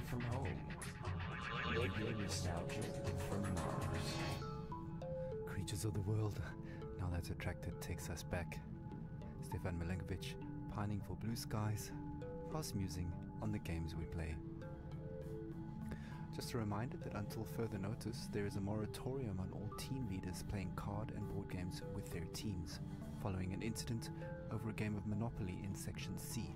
from home. Radio nostalgia from Mars. Creatures of the world, now that Attracted takes us back. Stefan Milenkovic, pining for blue skies, fast musing on the games we play. Just a reminder that until further notice, there is a moratorium on all team leaders playing card and board games with their teams, following an incident over a game of Monopoly in Section C.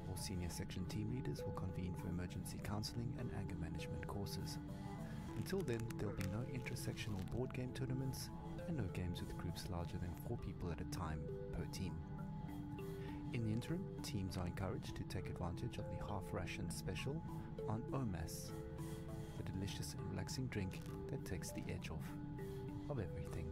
All senior section team leaders will convene for emergency counseling and anger management courses. Until then, there will be no intersectional board game tournaments and no games with groups larger than 4 people at a time per team. In the interim, teams are encouraged to take advantage of the half-ration special on Omas, the delicious and relaxing drink that takes the edge off of everything.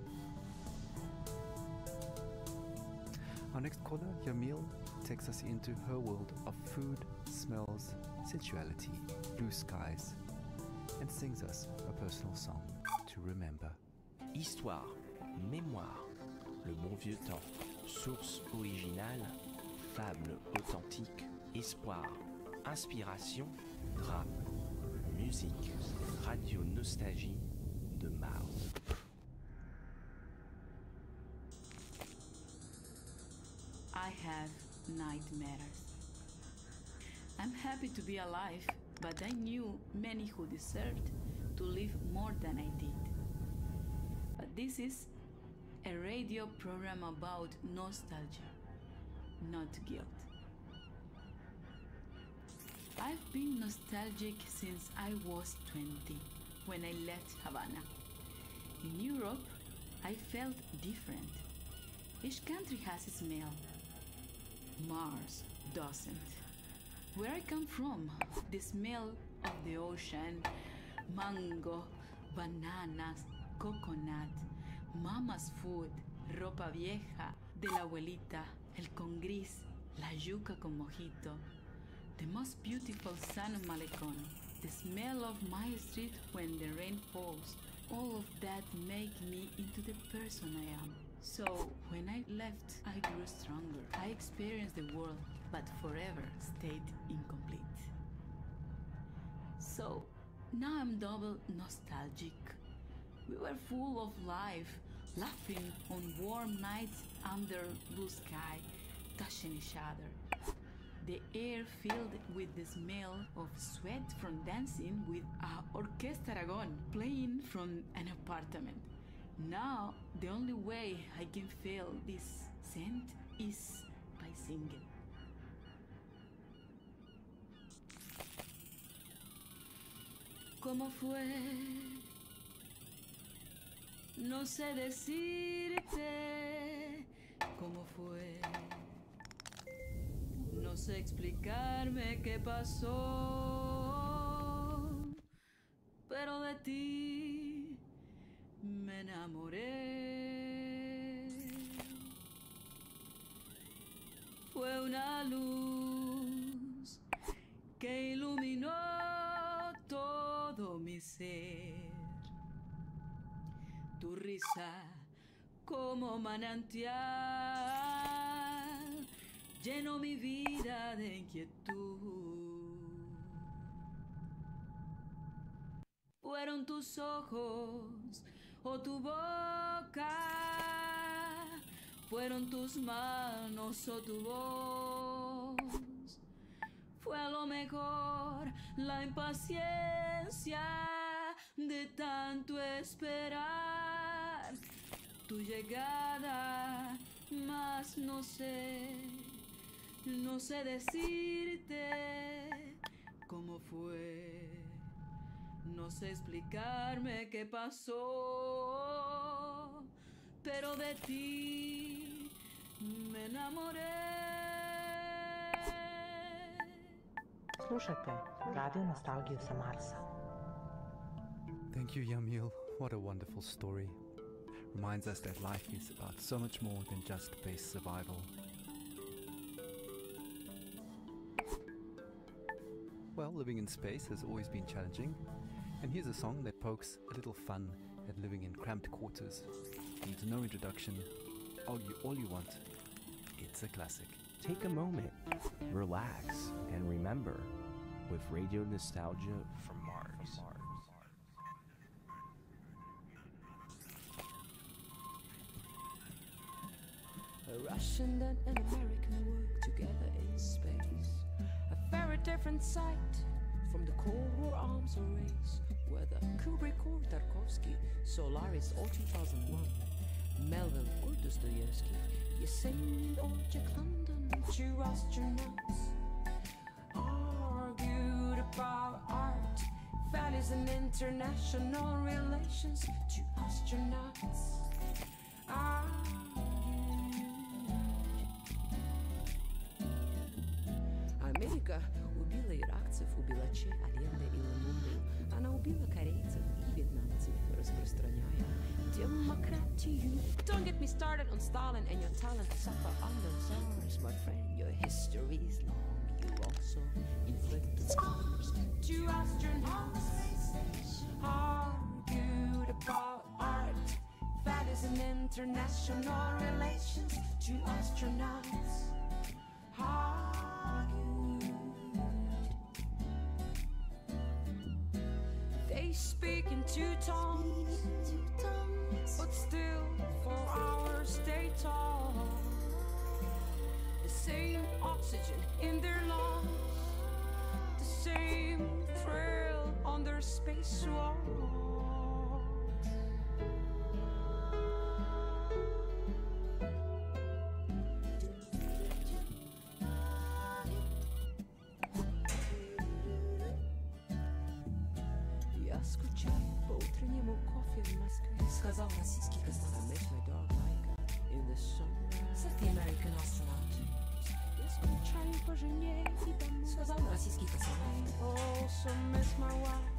Our next caller, Yamil, takes us into her world of food, smells, sensuality, blue skies, and sings us a personal song to remember. Histoire, mémoire, le bon vieux temps, source originale, fable authentique, espoir, inspiration, drame, musique, radio nostalgie de Mars. I have nightmares. I'm happy to be alive, but I knew many who deserved to live more than I did. But this is a radio program about nostalgia, not guilt. I've been nostalgic since I was 20, when I left Havana. In Europe, I felt different. Each country has a smell. Mars doesn't. Where I come from, the smell of the ocean, mango, bananas, coconut, mama's food, ropa vieja, de la abuelita, el con gris, la yuca con mojito, the most beautiful sun of Malecón, the smell of my street when the rain falls, all of that make me into the person I am. So, when I left, I grew stronger. I experienced the world, but forever stayed incomplete. So, now I'm double nostalgic. We were full of life, laughing on warm nights under blue sky, touching each other. The air filled with the smell of sweat from dancing with Orquesta Aragon playing from an apartment. Now, the only way I can feel this scent is by singing. ¿Cómo fue? No sé decirte cómo fue. No sé explicarme qué pasó, pero de ti me enamoré. Fue una luz que iluminó todo mi ser. Tu risa como manantial llenó mi vida de inquietud. Fueron tus ojos o tu boca, fueron tus manos o tu voz. Fue a lo mejor la impaciencia de tanto esperar tu llegada, mas no sé decirte cómo fue. No sé explicarme qué pasó, pero de ti me enamoré. Slušajte Radio Nostalgiju sa Marsa. Thank you, Yamil. What a wonderful story. Reminds us that life is about so much more than just base survival. Well, living in space has always been challenging, and here's a song that pokes a little fun at living in cramped quarters. Needs no introduction. Argue all you want. It's a classic. Take a moment, relax, and remember with Radio Nostalgia from Mars. A Russian and an American work together in space. A very different sight from the Cold War arms race, whether Kubrick or Tarkovsky, Solaris or 2001, Melville or Dostoevsky, Yesenin or Jack London, two astronauts argued about art, values and international relations. Two astronauts argued. американцев убила Че, Аленда и Ламунду. Она убила корейцев и вьетнамцев, распространяя демократию. Don't get me started on Stalin and your talent to suffer under SARS, my friend. Your history is long. You also inflicted scars. Two astronauts argued about art. That is an international relations. Two astronauts argued. They speak in two tongues, but still for hours they talk. The same oxygen in their lungs, the same thrill on their spacewalk. Я скучаю по утреннему кофе в Москве, сказал российский космонавт. I miss my dog Mike in the sunrise. Said the American astronaut. Я скучаю по жене и домой, сказал российский космонавт. Also miss my wife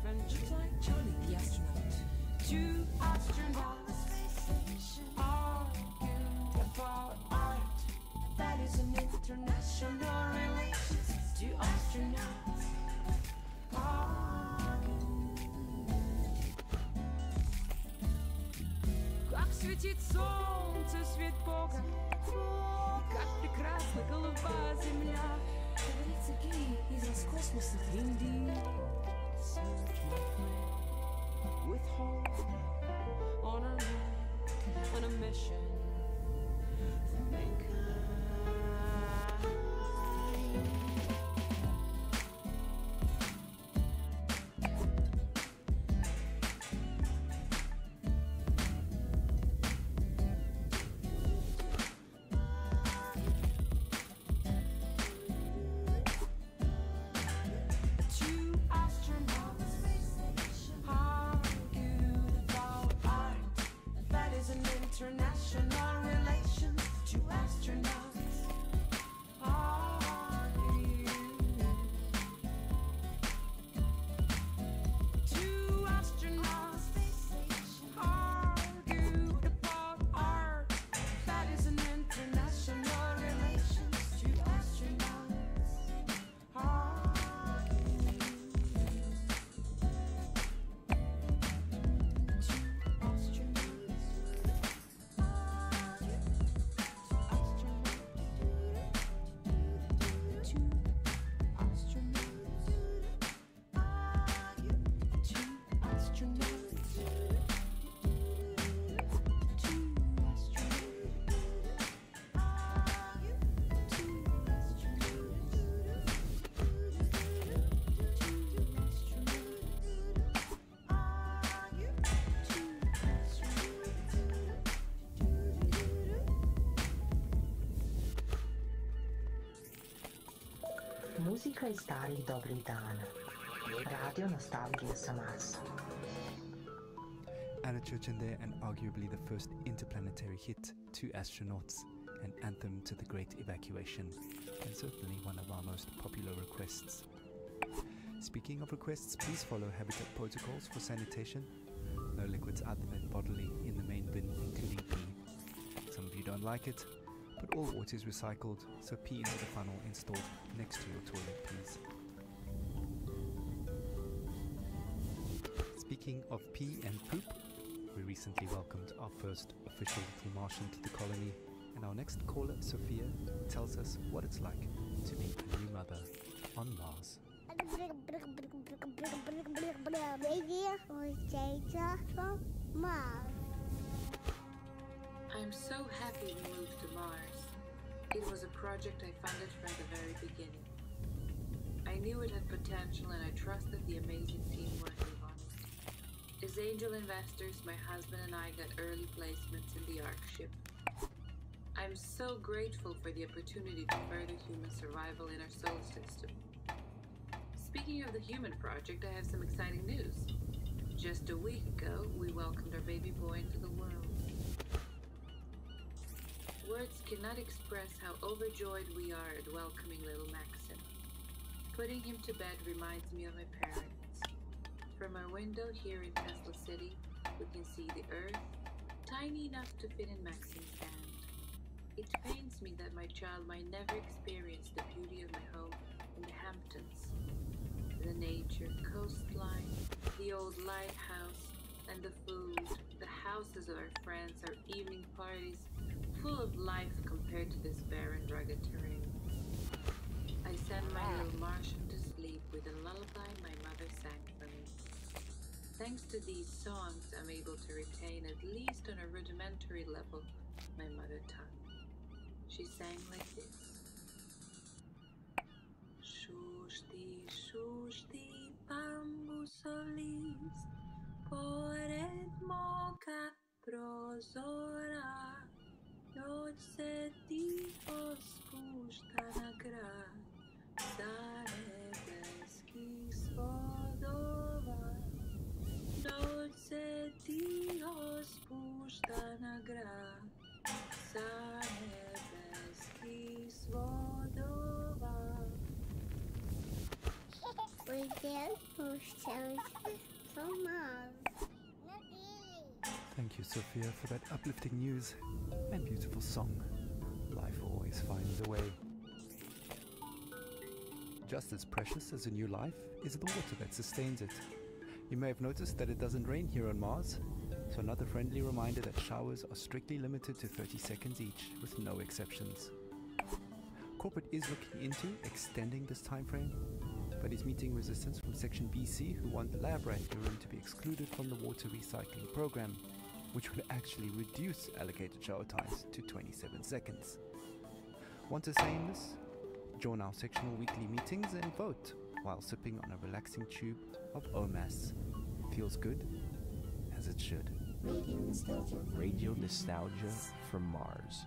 and just like Charlie the astronaut. Two astronauts argued about art. That is an international relations. Two astronauts argued. Как светит солнце, свет Бога, как прекрасна голубая земля. Говорится гей из космоса в Индии. Search my friend with hope on a night, on a mission for mankind. International relations, two astronauts argued. Two astronauts argued about art. That is an international relations, two astronauts argued. Two astronauts. Muzika iz starih dobrih dana. Radio nostalgija sa Marsa. Anna Churchinder and arguably the first interplanetary hit, Two Astronauts, an anthem to the Great Evacuation, and certainly one of our most popular requests. Speaking of requests, please follow Habitat protocols for sanitation. No liquids other than bodily in the main bin, including pee. Some of you don't like it, but all water is recycled, so pee into the funnel installed next to your toilet, please. Speaking of pee and poop, we recently welcomed our first official little Martian to the colony, and our next caller, Sophia, tells us what it's like to be a new mother on Mars. I'm so happy we moved to Mars. It was a project I funded from the very beginning. I knew it had potential and I trusted the amazing team working on it. As angel investors, my husband and I got early placements in the Ark ship. I'm so grateful for the opportunity to further human survival in our solar system. Speaking of the human project, I have some exciting news. Just a week ago, we welcomed our baby boy into the world. Words cannot express how overjoyed we are at welcoming little Maxim. Putting him to bed reminds me of my parents. From our window here in Tesla City, we can see the Earth, tiny enough to fit in Maxine's hand. It pains me that my child might never experience the beauty of my home in the Hamptons. The nature, coastline, the old lighthouse, and the food, the houses of our friends, our evening parties, full of life compared to this barren, rugged terrain. I send my little Martian to sleep with a lullaby my mother sang for me. Thanks to these songs, I'm able to retain, at least on a rudimentary level, my mother tongue. She sang like this. Shushti, shushti, bambusolis, pored moka prozora, noche ticho spušta na grad, za nebeski svodova. Noche ticho spušta na grad, za nebeski svodova. We did push from Mars. Thank you, Sophia, for that uplifting news and beautiful song. Life always finds a way. Just as precious as a new life is the water that sustains it. You may have noticed that it doesn't rain here on Mars, so another friendly reminder that showers are strictly limited to 30 seconds each, with no exceptions. Corporate is looking into extending this time frame, but is meeting resistance from Section BC, who want the lab rat urine to be excluded from the water recycling program, which would actually reduce allocated shower times to 27 seconds. Want to say in this? Join our sectional weekly meetings and vote while sipping on a relaxing tube of OMAS. Feels good, as it should. Radio nostalgia from Mars.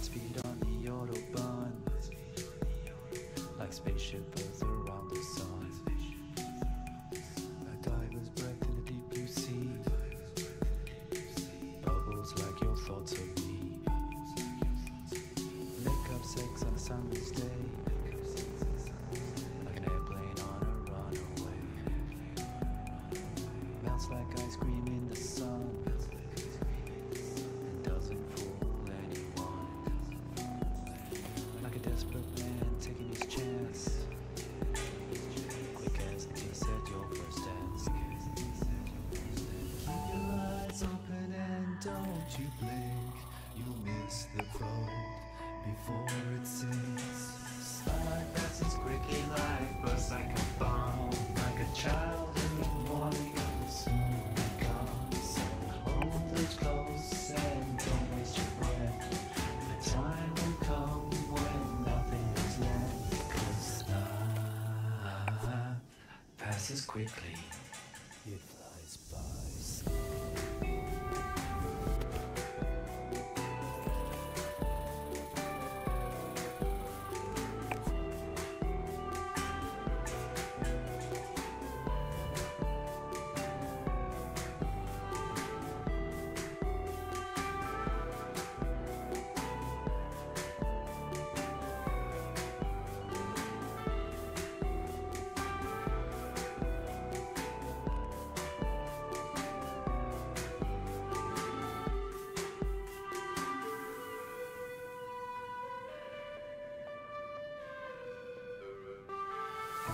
Speed on the Autobahn, like spaceship Earth around the sun. A diver's breath in a deep blue sea, bubbles like your thoughts of me. Make up sex on a summer's day, like an airplane on a runaway. Melts like ice cream in the sun, and doesn't fool. Desperate man taking his chance, quick as the kiss at your first dance. Keep your eyes open and don't you blink, you'll miss the boat before it sinks. Slide passes quickly like buzz, like a bomb, like a child in the morning. You'll soon be gone, so hold it close and don't waste your breath. The time will come when nothing is left, 'cause time passes quickly, it flies by.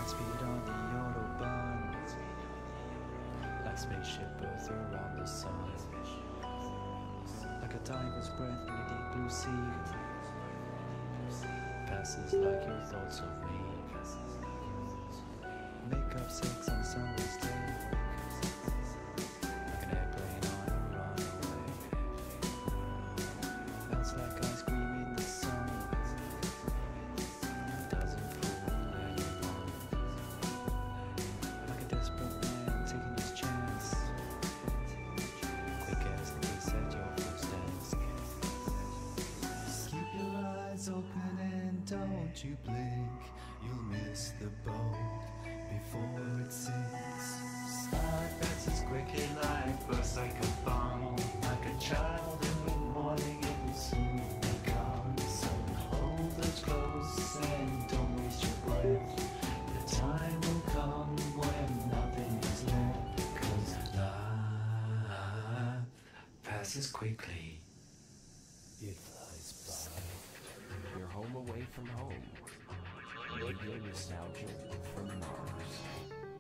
Speed on the Autobahn, like spaceship Earth around the sun. Like a diver's breath in a deep blue sea, passes like your thoughts of me. Make up sex on a summer's day, like an airplane on a runaway. Melts like ice cream in the sun, doesn't fool anyone. Like a desperate man taking his chance, quick as the kiss at your first dance. Keep your eyes open and don't Don't you blink, you'll miss the boat before it sinks. Life passes quickly, life goes like a bomb, like a child in the morning, it will soon be gone. So hold those close and don't waste your breath. The time will come when nothing is left, 'cause life passes quickly. It flies by. You're home away from home. Radio nostalgia from Mars.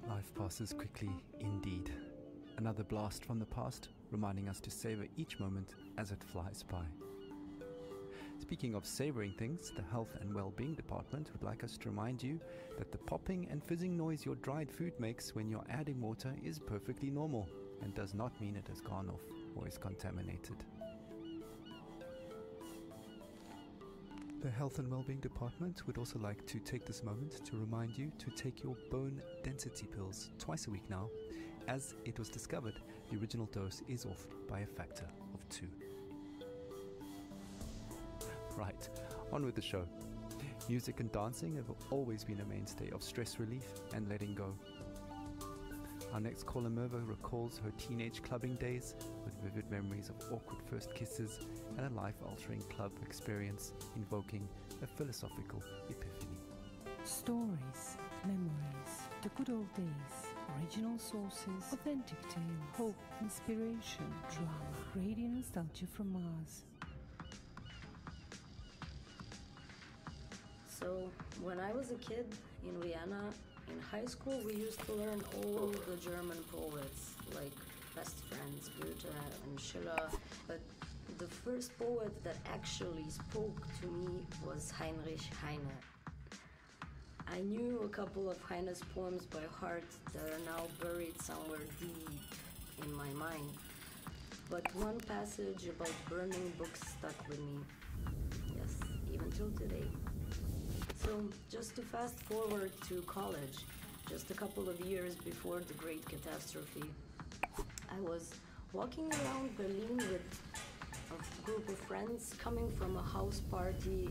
Life passes quickly indeed. Another blast from the past, reminding us to savor each moment as it flies by. Speaking of savoring things, the Health and Well-being Department would like us to remind you that the popping and fizzing noise your dried food makes when you're adding water is perfectly normal and does not mean it has gone off or is contaminated. The Health and Wellbeing Department would also like to take this moment to remind you to take your bone density pills twice a week now, as it was discovered the original dose is off by a factor of 2. Right, on with the show. Music and dancing have always been a mainstay of stress relief and letting go. Our next caller, Merva, recalls her teenage clubbing days with vivid memories of awkward first kisses and a life-altering club experience invoking a philosophical epiphany. Stories, memories, the good old days, original sources, authentic tales, hope, inspiration, drama, radio nostalgia from Mars. So, when I was a kid in Vienna, in high school, we used to learn all the German poets, like Best Friends, Goethe and Schiller. But the first poet that actually spoke to me was Heinrich Heine. I knew a couple of Heine's poems by heart that are now buried somewhere deep in my mind. But one passage about burning books stuck with me. Yes, even till today. So, just to fast forward to college, just a couple of years before the Great Catastrophe, I was walking around Berlin with a group of friends coming from a house party.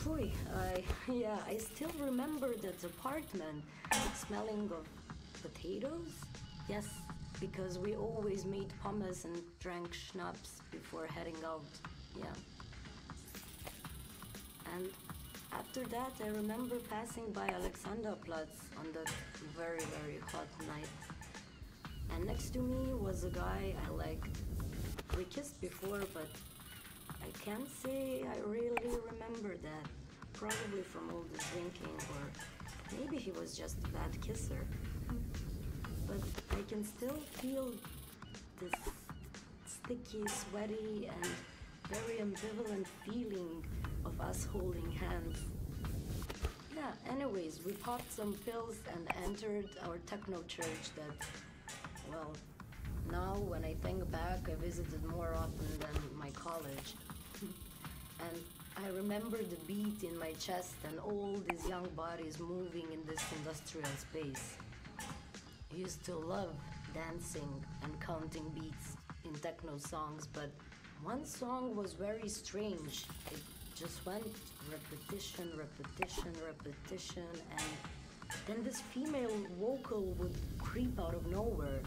Phew, I still remember that apartment smelling of potatoes. Yes, because we always made pommes and drank schnapps before heading out. Yeah. And after that, I remember passing by Alexanderplatz on that very, very hot night. And next to me was a guy I liked. We kissed before, but I can't say I really remember that. Probably from all the drinking, or maybe he was just a bad kisser. But I can still feel this sticky, sweaty, and very ambivalent feeling of us holding hands. Yeah, anyways, we popped some pills and entered our techno church that, well, now when I think back, I visited more often than my college. And I remember the beat in my chest and all these young bodies moving in this industrial space. I used to love dancing and counting beats in techno songs, but one song was very strange. It just went repetition, repetition, repetition, and then this female vocal would creep out of nowhere.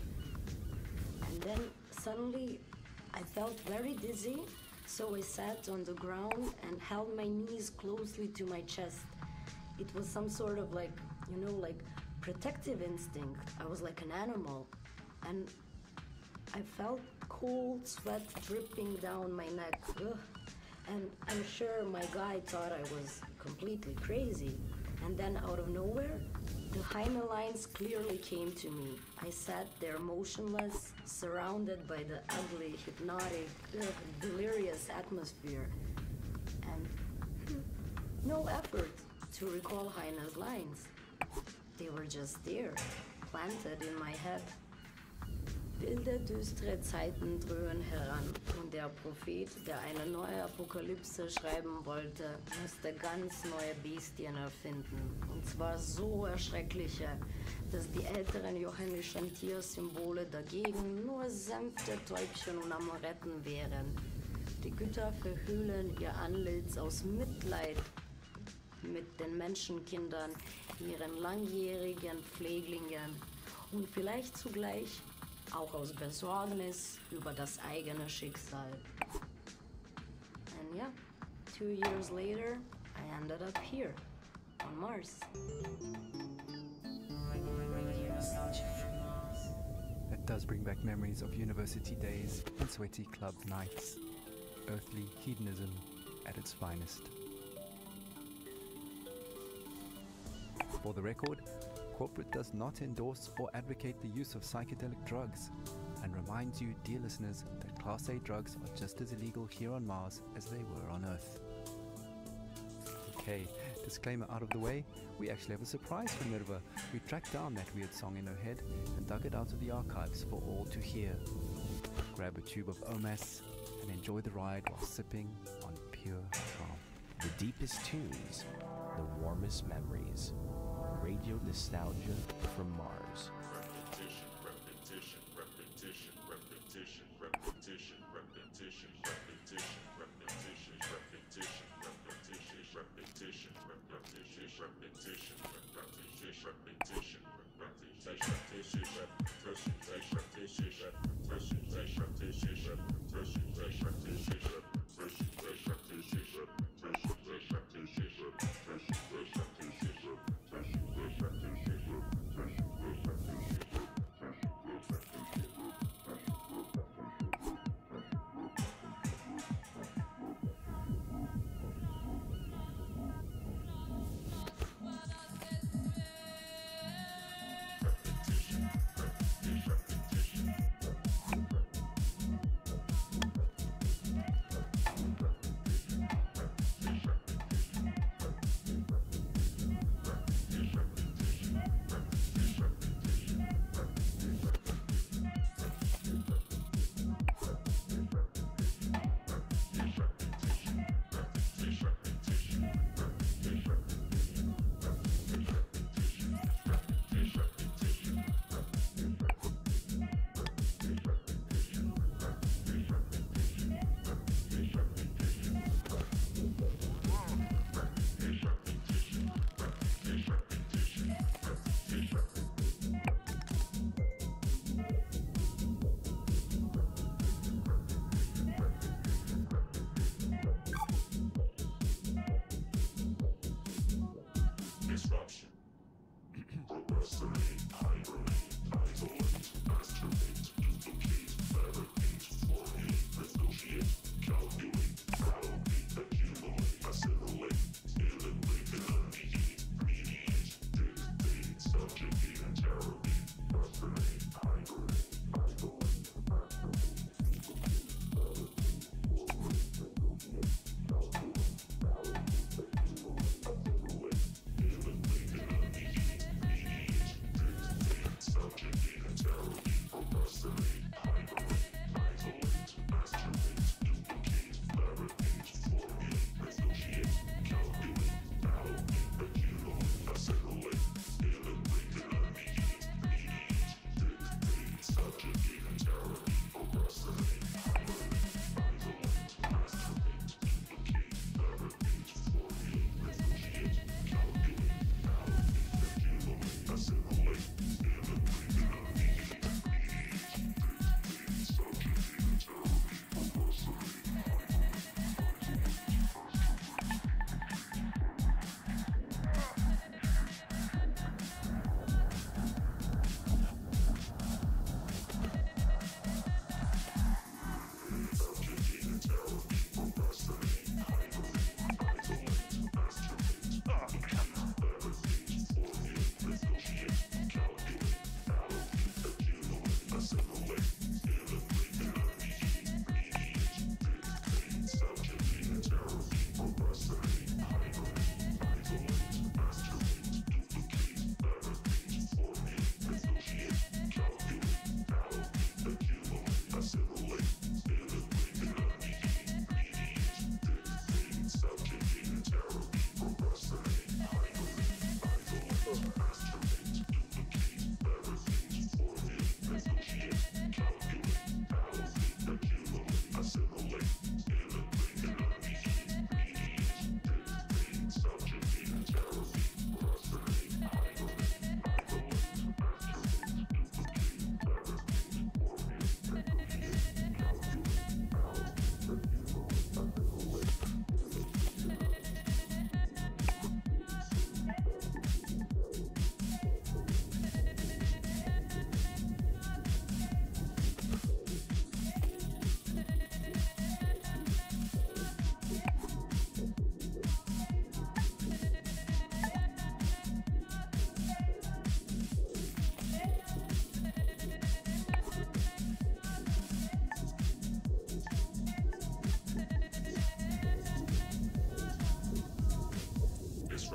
And then suddenly I felt very dizzy, so I sat on the ground and held my knees closely to my chest. It was some sort of like protective instinct. I was like an animal. And I felt cold sweat dripping down my neck. Ugh. And I'm sure my guy thought I was completely crazy. And then out of nowhere, the Heine lines clearly came to me. I sat there motionless, surrounded by the ugly, hypnotic, delirious atmosphere. And no effort to recall Heine's lines. They were just there, planted in my head. Wilde, düstere Zeiten dröhnen heran und der Prophet, der eine neue Apokalypse schreiben wollte, musste ganz neue Bestien erfinden. Und zwar so erschreckliche, dass die älteren johannischen Tiersymbole dagegen nur sanfte Täubchen und Amoretten wären. Die Götter verhüllen ihr Antlitz aus Mitleid mit den Menschenkindern, ihren langjährigen Pfleglingen und vielleicht zugleich auch aus Besorgnis über das eigene Schicksal. And yeah, 2 years later, I ended up here, on Mars. That does bring back memories of university days and sweaty club nights. Earthly hedonism at its finest. For the record, corporate does not endorse or advocate the use of psychedelic drugs, and reminds you, dear listeners, that Class A drugs are just as illegal here on Mars as they were on Earth. Okay, disclaimer out of the way, we actually have a surprise for Mirva. We tracked down that weird song in her head and dug it out of the archives for all to hear. Grab a tube of OMAS and enjoy the ride while sipping on pure calm. The deepest tunes, the warmest memories. Radio nostalgia from Mars. Repetition, repetition, repetition, repetition, repetition, repetition, repetition, repetition, repetition, repetition, repetition, repetition, repetition, repetition, repetition, repetition, repetition,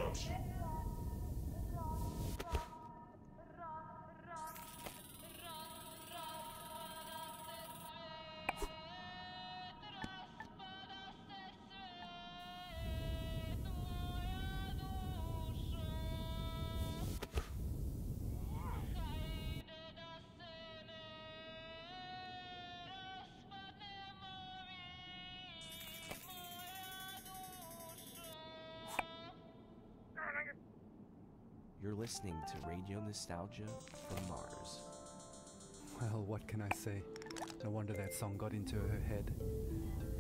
introduction. You're listening to Radio Nostalgia from Mars. Well, what can I say? No wonder that song got into her head.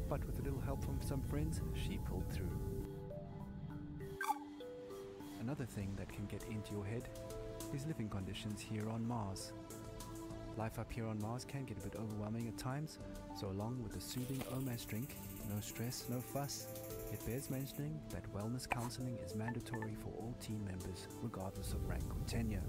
But with a little help from some friends, she pulled through. Another thing that can get into your head is living conditions here on Mars. Life up here on Mars can get a bit overwhelming at times, so along with the soothing OMAS drink, no stress, no fuss, it bears mentioning that wellness counseling is mandatory for all team members, regardless of rank or tenure.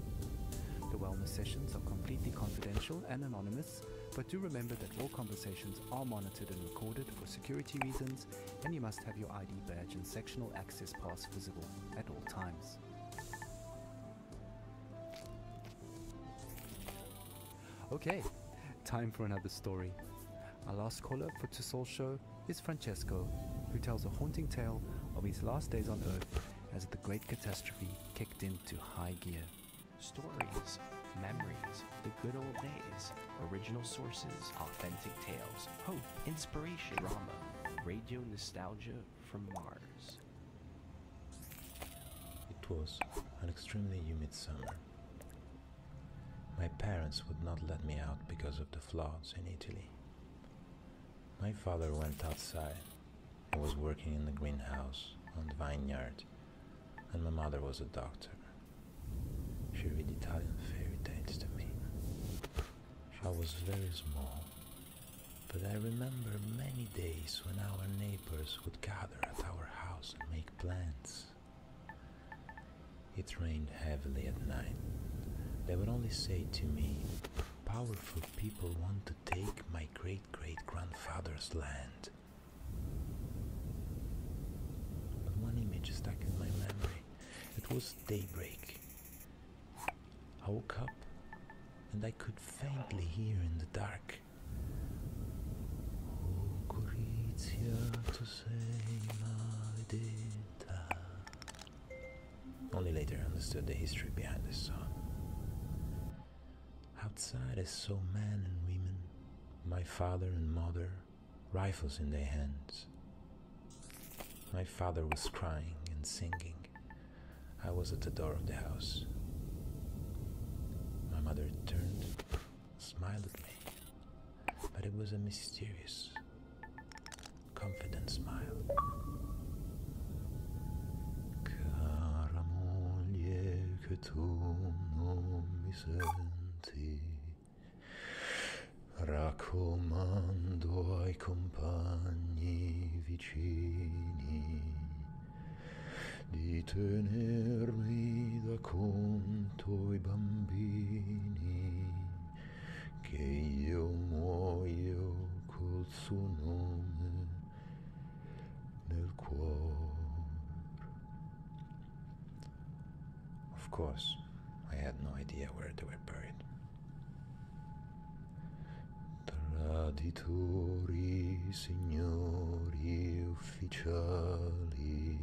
The wellness sessions are completely confidential and anonymous, but do remember that all conversations are monitored and recorded for security reasons, and you must have your ID badge and sectional access pass visible at all times. Okay, time for another story. Our last caller for Tussol's show is Francesco, who tells a haunting tale of his last days on Earth as the Great Catastrophe kicked into high gear. Stories, memories, the good old days, original sources, authentic tales, hope, inspiration, drama, radio nostalgia from Mars. It was an extremely humid summer. My parents would not let me out because of the floods in Italy. My father went outside and was working in the greenhouse on the vineyard, and my mother was a doctor. She read Italian fairy tales to me. I was very small, but I remember many days when our neighbors would gather at our house and make plans. It rained heavily at night. They would only say to me, "Powerful people want to take my great-great-grandfather's land." But one image stuck in my memory. It was daybreak. I woke up and I could faintly hear in the dark, "O Gorizia, tu sei maledetta." Only later I understood the history behind this song. Outside I saw men and women, my father and mother, rifles in their hands. My father was crying and singing. I was at the door of the house. My mother turned, smiled at me, but it was a mysterious, confident smile. Cara moglie, che tu non mi senti, raccomando ai compagni vicini di tenermi da conto i bambini, che io muoio col suo nome nel cuore. Of course, I had no idea where they were buried. Traditori, signori ufficiali,